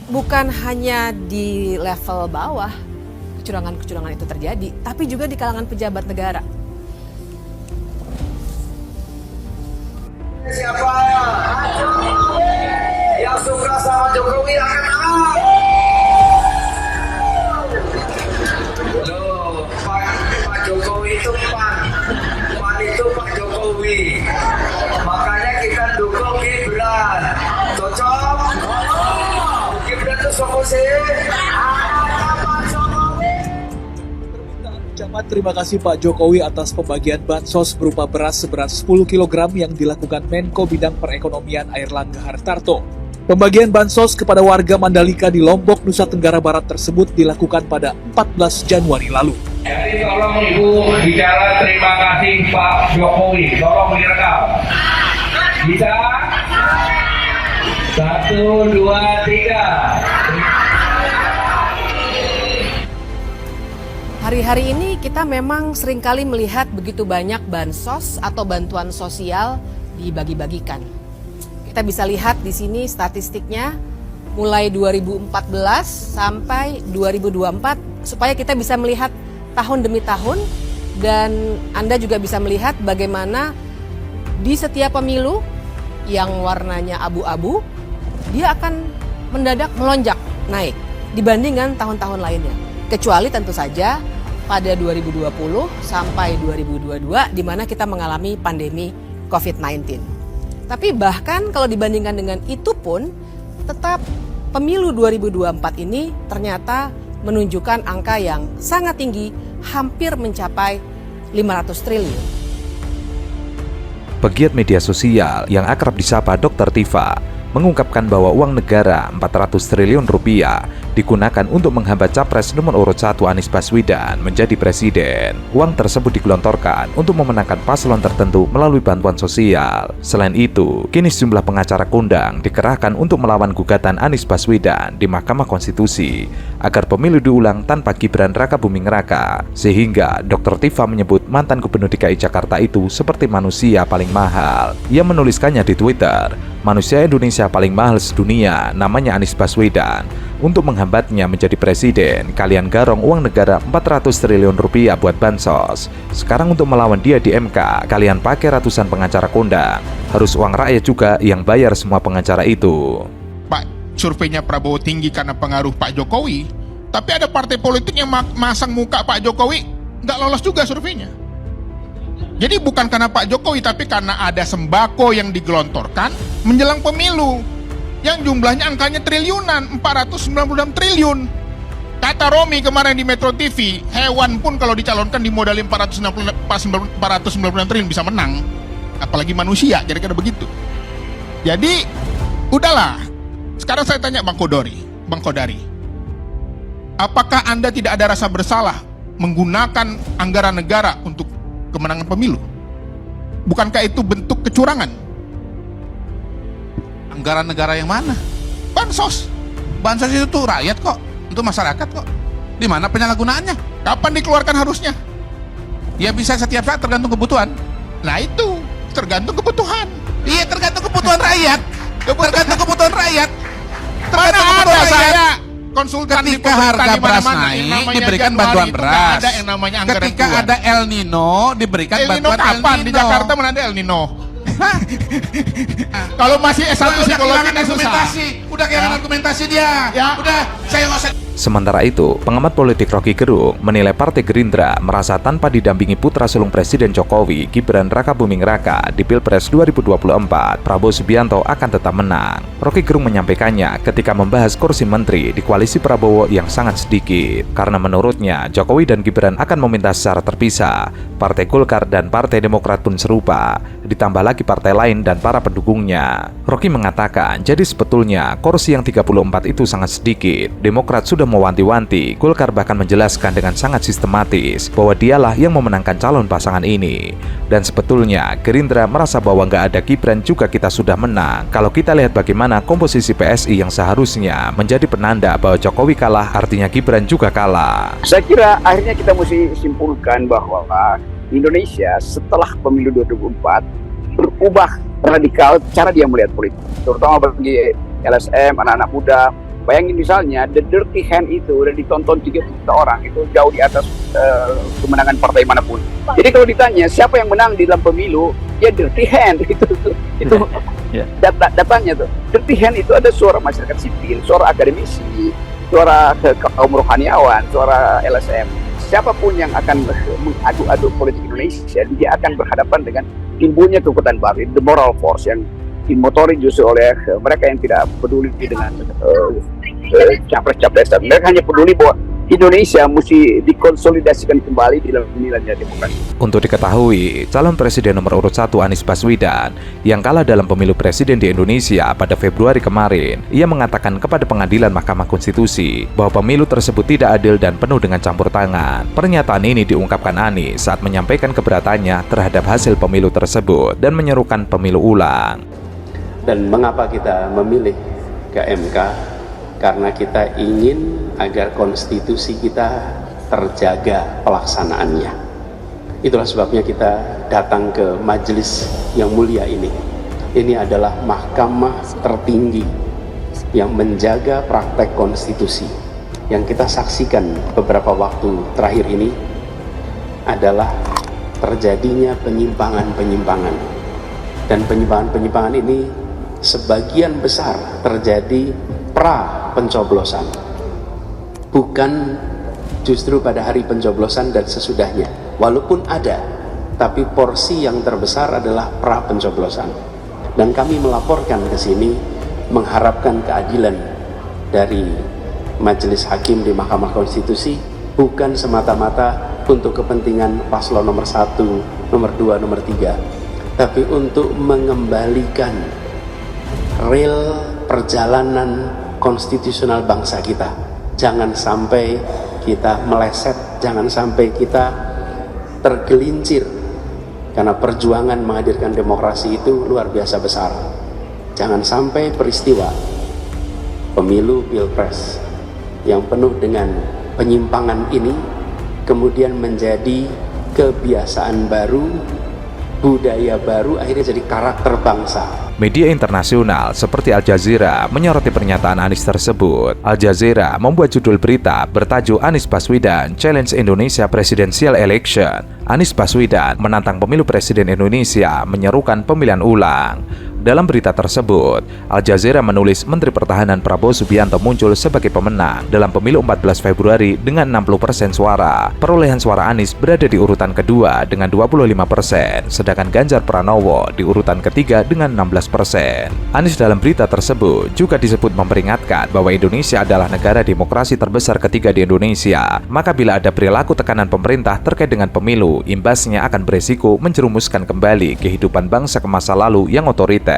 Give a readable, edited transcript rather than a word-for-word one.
bukan hanya di level bawah kecurangan-kecurangan itu terjadi, tapi juga di kalangan pejabat negara. Siapa yang suka sama Jokowi akan menang. Loh, Pak Jokowi itu pan itu Pak Jokowi. Makanya kita dukung Gibran. Cocok? Gibran itu solusi. Ucapan terima kasih Pak Jokowi atas pembagian bansos berupa beras seberat 10 kg yang dilakukan Menko Bidang Perekonomian Airlangga Hartarto. Pembagian bansos kepada warga Mandalika di Lombok, Nusa Tenggara Barat tersebut dilakukan pada 14 Januari lalu. Jadi tolong Ibu bicara terima kasih Pak Jokowi, tolong direkam. Bisa? 1, 2, 3. Hari-hari ini kita memang seringkali melihat begitu banyak bansos atau bantuan sosial dibagi-bagikan. Kita bisa lihat di sini statistiknya mulai 2014 sampai 2024 supaya kita bisa melihat tahun demi tahun dan Anda juga bisa melihat bagaimana di setiap pemilu yang warnanya abu-abu dia akan mendadak melonjak naik dibandingkan tahun-tahun lainnya. Kecuali tentu saja pada 2020 sampai 2022 di mana kita mengalami pandemi COVID-19. Tapi bahkan kalau dibandingkan dengan itu pun tetap pemilu 2024 ini ternyata menunjukkan angka yang sangat tinggi, hampir mencapai 500 triliun. Pegiat media sosial yang akrab disapa Dr. Tifa mengungkapkan bahwa uang negara 400 triliun rupiah digunakan untuk menghambat capres nomor urut 1 Anies Baswedan menjadi presiden. Uang tersebut digelontorkan untuk memenangkan paslon tertentu melalui bantuan sosial. Selain itu, kini sejumlah pengacara kondang dikerahkan untuk melawan gugatan Anies Baswedan di Mahkamah Konstitusi agar pemilu diulang tanpa Gibran Rakabuming Raka. Sehingga Dr. Tifa menyebut mantan Gubernur DKI Jakarta itu seperti manusia paling mahal. Ia menuliskannya di Twitter, manusia Indonesia paling mahal sedunia namanya Anies Baswedan. Untuk menghambatnya menjadi presiden, kalian garong uang negara 400 triliun rupiah buat bansos. Sekarang untuk melawan dia di MK, kalian pakai ratusan pengacara kondang. Harus uang rakyat juga yang bayar semua pengacara itu. Pak, surveinya Prabowo tinggi karena pengaruh Pak Jokowi, tapi ada partai politik yang masang muka Pak Jokowi nggak lolos juga surveinya. Jadi bukan karena Pak Jokowi, tapi karena ada sembako yang digelontorkan menjelang pemilu yang jumlahnya angkanya triliunan, 496 triliun. Kata Romi kemarin di Metro TV, hewan pun kalau dicalonkan dimodalin 496 triliun bisa menang, apalagi manusia, kira-kira begitu. Jadi udahlah. Sekarang saya tanya Bang Kodari, apakah Anda tidak ada rasa bersalah menggunakan anggaran negara untuk kemenangan pemilu? Bukankah itu bentuk kecurangan? Anggaran negara yang mana? Bansos. Bansos itu tuh rakyat kok, untuk masyarakat kok. Di mana penyalahgunaannya? Kapan dikeluarkan harusnya? Ya bisa setiap saat tergantung kebutuhan. Nah itu, tergantung kebutuhan. Iya, tergantung kebutuhan rakyat. Tergantung kebutuhan rakyat. Mana ada saya konsultan ketika harga beras naik diberikan bantuan beras. Ada yang namanya anggaran ketika keluar. Ada El Nino diberikan El Nino bantuan kapan? El Nino. Di Jakarta mana ada El Nino? Kalau masih S1 psikologi argumentasi, udah kehilangan argumentasi dia. Ya. Udah, saya nggak usah. Sementara itu, pengamat politik Rocky Gerung menilai Partai Gerindra merasa tanpa didampingi putra sulung Presiden Jokowi, Gibran Rakabuming Raka, di Pilpres 2024, Prabowo Subianto akan tetap menang. Rocky Gerung menyampaikannya ketika membahas kursi menteri di koalisi Prabowo yang sangat sedikit. Karena menurutnya, Jokowi dan Gibran akan meminta secara terpisah. Partai Golkar dan Partai Demokrat pun serupa, ditambah lagi partai lain dan para pendukungnya. Rocky mengatakan, jadi sebetulnya kursi yang 34 itu sangat sedikit. Demokrat sudah mewanti-wanti, Golkar bahkan menjelaskan dengan sangat sistematis bahwa dialah yang memenangkan calon pasangan ini. Dan sebetulnya Gerindra merasa bahwa nggak ada Gibran juga kita sudah menang. Kalau kita lihat bagaimana komposisi PSI yang seharusnya menjadi penanda bahwa Jokowi kalah, artinya Gibran juga kalah. Saya kira akhirnya kita mesti simpulkan bahwa Indonesia setelah pemilu 2024 berubah radikal cara dia melihat politik, terutama bagi LSM, anak-anak muda, Bayangin misalnya, the dirty hand itu udah ditonton 3 juta orang, itu jauh di atas kemenangan partai manapun. Jadi kalau ditanya siapa yang menang di dalam pemilu, ya dirty hand itu datanya tuh. Dirty hand itu ada suara masyarakat sipil, suara akademisi, suara kaum rohaniawan, suara LSM. Siapapun yang akan mengadu-adu politik Indonesia, dia akan berhadapan dengan timbulnya kekuatan baru, the moral force yang dimotori justru oleh mereka yang tidak peduli dengan capres-capresan. Mereka hanya peduli bahwa Indonesia mesti dikonsolidasikan kembali di dalam nilainya demokrasi. Untuk diketahui, calon presiden nomor urut 1 Anies Baswedan yang kalah dalam pemilu presiden di Indonesia pada Februari kemarin, ia mengatakan kepada pengadilan Mahkamah Konstitusi bahwa pemilu tersebut tidak adil dan penuh dengan campur tangan. Pernyataan ini diungkapkan Anies saat menyampaikan keberatannya terhadap hasil pemilu tersebut dan menyerukan pemilu ulang. Dan mengapa kita memilih ke MK? Karena kita ingin agar konstitusi kita terjaga pelaksanaannya. Itulah sebabnya kita datang ke majelis yang mulia ini. Ini adalah mahkamah tertinggi yang menjaga praktek konstitusi. Yang kita saksikan beberapa waktu terakhir ini adalah terjadinya penyimpangan-penyimpangan. Dan penyimpangan-penyimpangan ini sebagian besar terjadi pra pencoblosan, bukan justru pada hari pencoblosan dan sesudahnya. Walaupun ada, tapi porsi yang terbesar adalah pra pencoblosan. Dan kami melaporkan ke sini mengharapkan keadilan dari Majelis Hakim di Mahkamah Konstitusi, bukan semata-mata untuk kepentingan paslon nomor 1, nomor 2, nomor 3, tapi untuk mengembalikan real perjalanan konstitusional bangsa kita. Jangan sampai kita meleset, jangan sampai kita tergelincir, karena perjuangan menghadirkan demokrasi itu luar biasa besar. Jangan sampai peristiwa pemilu pilpres yang penuh dengan penyimpangan ini kemudian menjadi kebiasaan baru, budaya baru, akhirnya jadi karakter bangsa. Media internasional seperti Al Jazeera menyoroti pernyataan Anies tersebut. Al Jazeera membuat judul berita bertajuk Anies Baswedan Challenge Indonesia Presidential Election. Anies Baswedan menantang pemilu presiden Indonesia, menyerukan pemilihan ulang. Dalam berita tersebut, Al Jazeera menulis Menteri Pertahanan Prabowo Subianto muncul sebagai pemenang dalam pemilu 14 Februari dengan 60% suara. Perolehan suara Anies berada di urutan kedua dengan 25%, sedangkan Ganjar Pranowo di urutan ketiga dengan 16%. Anies dalam berita tersebut juga disebut memperingatkan bahwa Indonesia adalah negara demokrasi terbesar ketiga di Indonesia. Maka bila ada perilaku tekanan pemerintah terkait dengan pemilu, imbasnya akan beresiko menjerumuskan kembali kehidupan bangsa ke masa lalu yang otoriter.